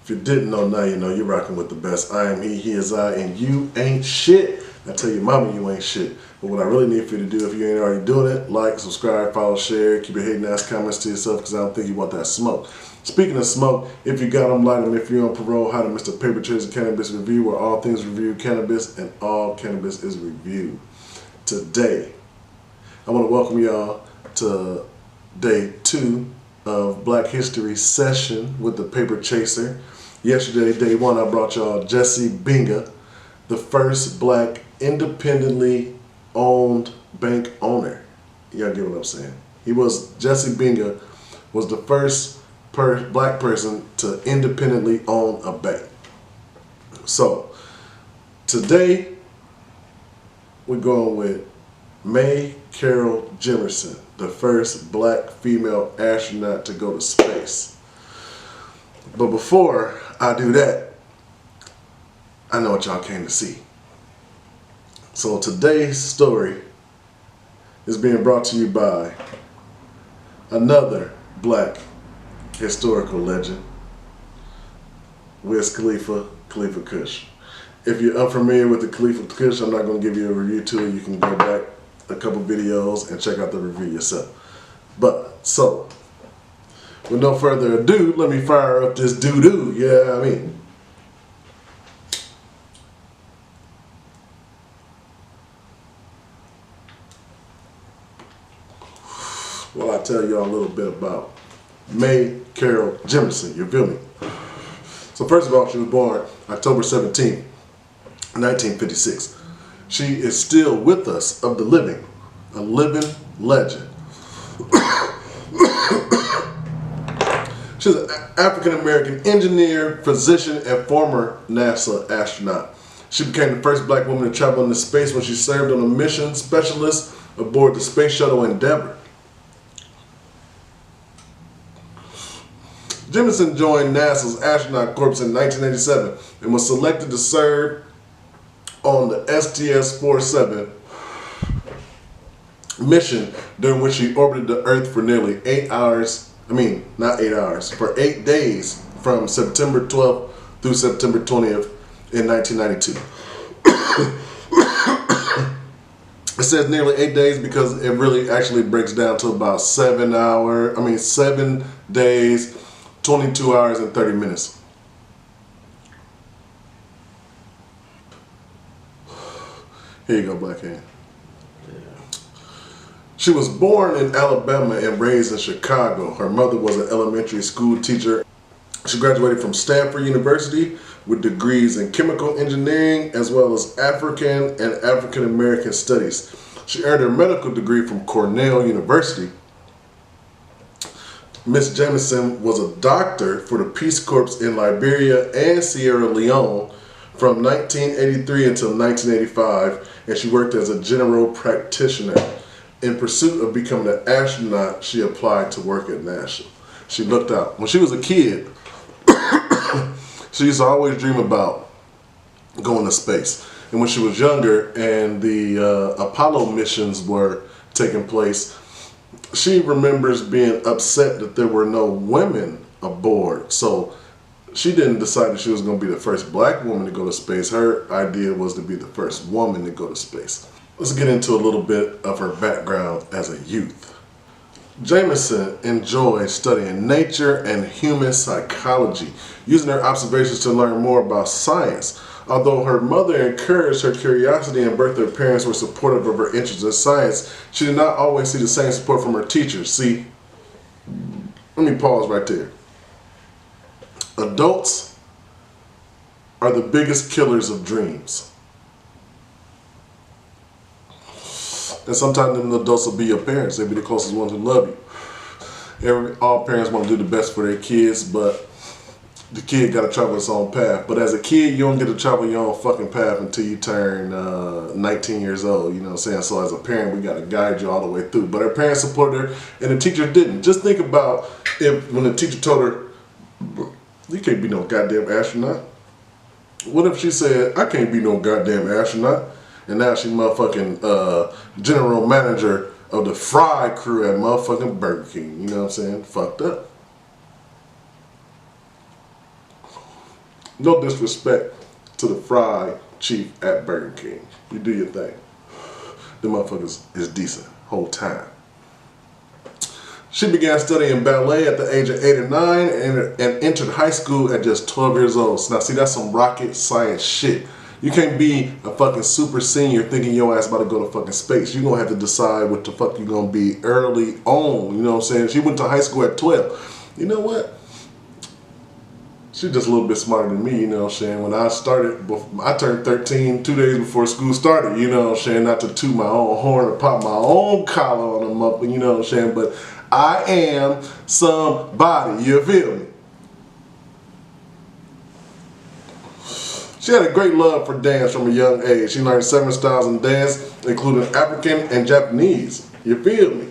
If you didn't know, now you know. You're rocking with the best. I am he is I, and you ain't shit. I tell your mama you ain't shit. But what I really need for you to do, if you ain't already doing it, like, subscribe, follow, share, keep your hating ass comments to yourself, because I don't think you want that smoke. Speaking of smoke, if you got them, light them. If you're on parole, hi to Mr. Paper Chaser Cannabis Review, where all things review cannabis and all cannabis is reviewed. Today, I want to welcome y'all to day 2 of Black History Session with the Paper Chaser. Yesterday, day 1, I brought y'all Jesse Binga, the first black independently owned bank owner. Y'all get what I'm saying? Jesse Binga was the first black person to independently own a bank. So, today, we're going with Mae Carol Jemison, the first black female astronaut to go to space. But before I do that, I know what y'all came to see. So today's story is being brought to you by another black historical legend, Wiz Khalifa Kush. If you're unfamiliar with the Khalifa Kush, I'm not going to give you a review to it. You can go back a couple videos and check out the review yourself. So, with no further ado, let me fire up this doo-doo, yeah, I mean. Well, I'll tell y'all a little bit about Mae Carol Jemison, you feel me? So first of all, she was born October 17, 1956. She is still with us of the living, a living legend. She's an African-American engineer, physician, and former NASA astronaut. She became the first black woman to travel into space when she served on a mission specialist aboard the Space Shuttle Endeavour. Jemison joined NASA's Astronaut Corps in 1987 and was selected to serve on the STS-47 mission, during which she orbited the Earth for nearly 8 hours. For 8 days from September 12th through September 20th in 1992. It says nearly 8 days because it really actually breaks down to about 7 days, 22 hours and 30 minutes. Here you go, Black Hand. She was born in Alabama and raised in Chicago. Her mother was an elementary school teacher. She graduated from Stanford University with degrees in chemical engineering as well as African and African American studies. She earned her medical degree from Cornell University. Miss Jemison was a doctor for the Peace Corps in Liberia and Sierra Leone from 1983 until 1985, and she worked as a general practitioner. In pursuit of becoming an astronaut, she applied to work at NASA. She looked out. When she was a kid, she used to always dream about going to space. And when she was younger and the Apollo missions were taking place, she remembers being upset that there were no women aboard. So she didn't decide that she was going to be the first black woman to go to space. Her idea was to be the first woman to go to space. Let's get into a little bit of her background as a youth. Jemison enjoyed studying nature and human psychology, using her observations to learn more about science. Although her mother encouraged her curiosity and both her parents were supportive of her interest in science, she did not always see the same support from her teachers. See, let me pause right there. Adults are the biggest killers of dreams. And sometimes them adults will be your parents. They'll be the closest ones who love you. All parents want to do the best for their kids, but the kid got to travel his own path. But as a kid, you don't get to travel your own fucking path until you turn 19 years old. You know what I'm saying? So as a parent, we got to guide you all the way through. But her parents supported her, and the teacher didn't. Just think about when the teacher told her, "You can't be no goddamn astronaut." What if she said, "I can't be no goddamn astronaut," and now she motherfucking general manager of the fry crew at motherfucking Burger King? You know what I'm saying? Fucked up. No disrespect to the fried chief at Burger King. You do your thing. The motherfuckers is decent whole time. She began studying ballet at the age of 8 or 9 and entered high school at just 12 years old. So now see, that's some rocket science shit. You can't be a fucking super senior thinking your ass about to go to fucking space. You're gonna have to decide what the fuck you're gonna be early on. You know what I'm saying? She went to high school at 12. You know what? She's just a little bit smarter than me, you know what I'm saying? When I started, I turned 13 2 days before school started, you know what I'm saying? Not to toot my own horn or pop my own collar on them up, you know what I'm saying? But I am somebody, you feel me? She had a great love for dance from a young age. She learned 7 styles in dance, including African and Japanese, you feel me?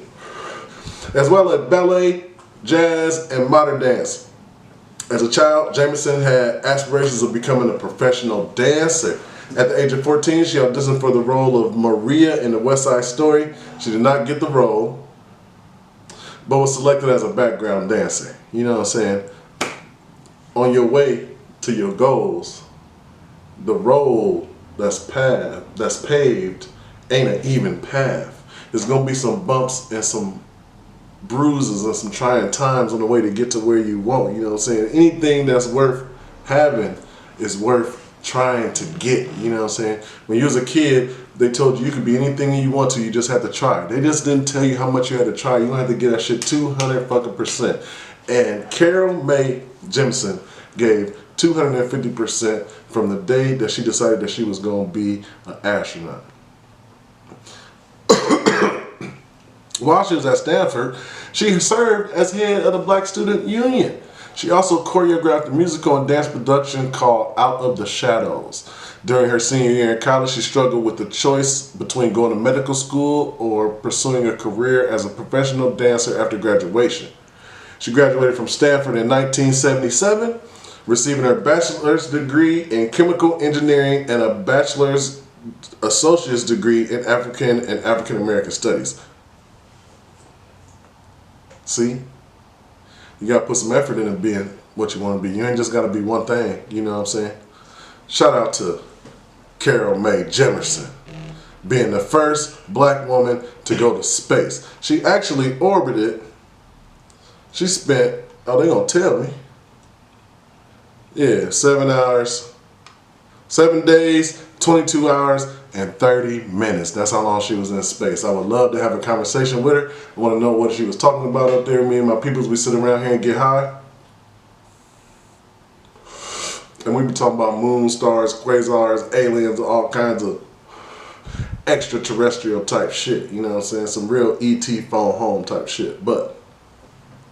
As well as ballet, jazz, and modern dance. As a child, Jamison had aspirations of becoming a professional dancer. At the age of 14, she auditioned for the role of Maria in the West Side Story. She did not get the role, but was selected as a background dancer. You know what I'm saying? On your way to your goals, the road that's paved ain't an even path. There's gonna be some bumps and some bruises and some trying times on the way to get to where you want. You know what I'm saying? Anything that's worth having is worth trying to get. You know what I'm saying? When you was a kid, they told you could be anything you want to, you just had to try. They just didn't tell you how much you had to try. You're gonna have to get that shit 200%. And Carol Mae Jemison gave 250% from the day that she decided that she was gonna be an astronaut. While she was at Stanford, she served as head of the Black Student Union. She also choreographed a musical and dance production called Out of the Shadows. During her senior year in college, she struggled with the choice between going to medical school or pursuing a career as a professional dancer after graduation. She graduated from Stanford in 1977, receiving her bachelor's degree in chemical engineering and a bachelor's associate's degree in African and African American studies. See, you gotta put some effort into being what you want to be. You ain't just gotta be one thing, you know what I'm saying? Shout out to Carol Mae Jemison, being the first black woman to go to space. She actually orbited, she spent, oh, they gonna tell me. Yeah, 7 hours, 7 days, 22 hours, and 30 minutes. That's how long she was in space. I would love to have a conversation with her. I want to know what she was talking about up there. Me and my peoples, we sit around here and get high. And we be talking about moon, stars, quasars, aliens, all kinds of extraterrestrial type shit. You know what I'm saying? Some real E.T. phone home type shit. But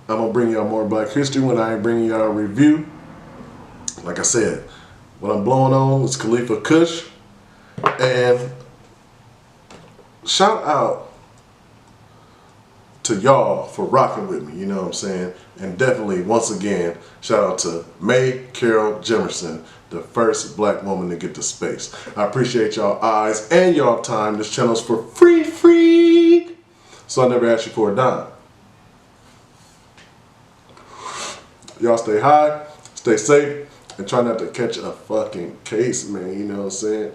I'm going to bring y'all more Black history when I ain't bringing y'all a review. Like I said, what I'm blowing on is Khalifa Kush. And shout out to y'all for rocking with me, you know what I'm saying? And definitely, once again, shout out to Mae Carol Jemison, the first black woman to get to space. I appreciate y'all eyes and y'all time. This channel's for free. So I never asked you for a dime. Y'all stay high, stay safe, and try not to catch a fucking case, man, you know what I'm saying?